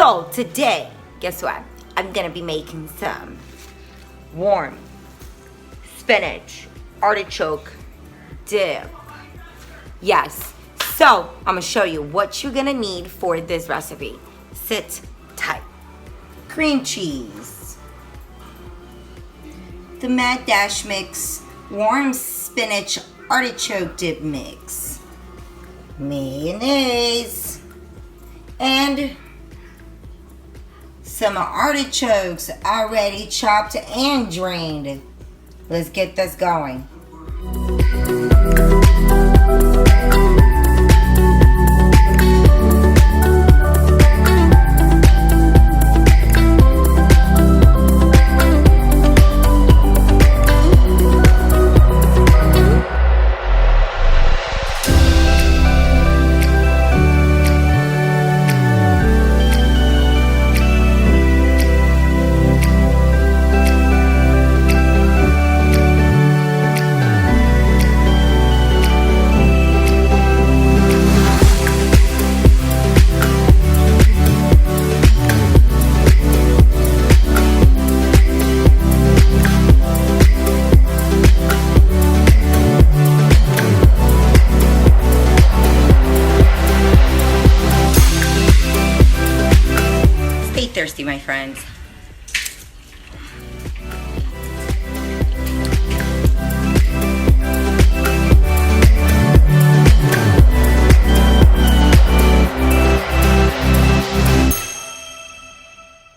So today, guess what? I'm gonna be making some warm spinach artichoke dip. Yes, so I'm gonna show you what you're gonna need for this recipe. Sit tight. Cream cheese, the Mad Dash mix, warm spinach artichoke dip mix, mayonnaise, and some artichokes already chopped and drained. Let's get this going. Stay thirsty, my friends.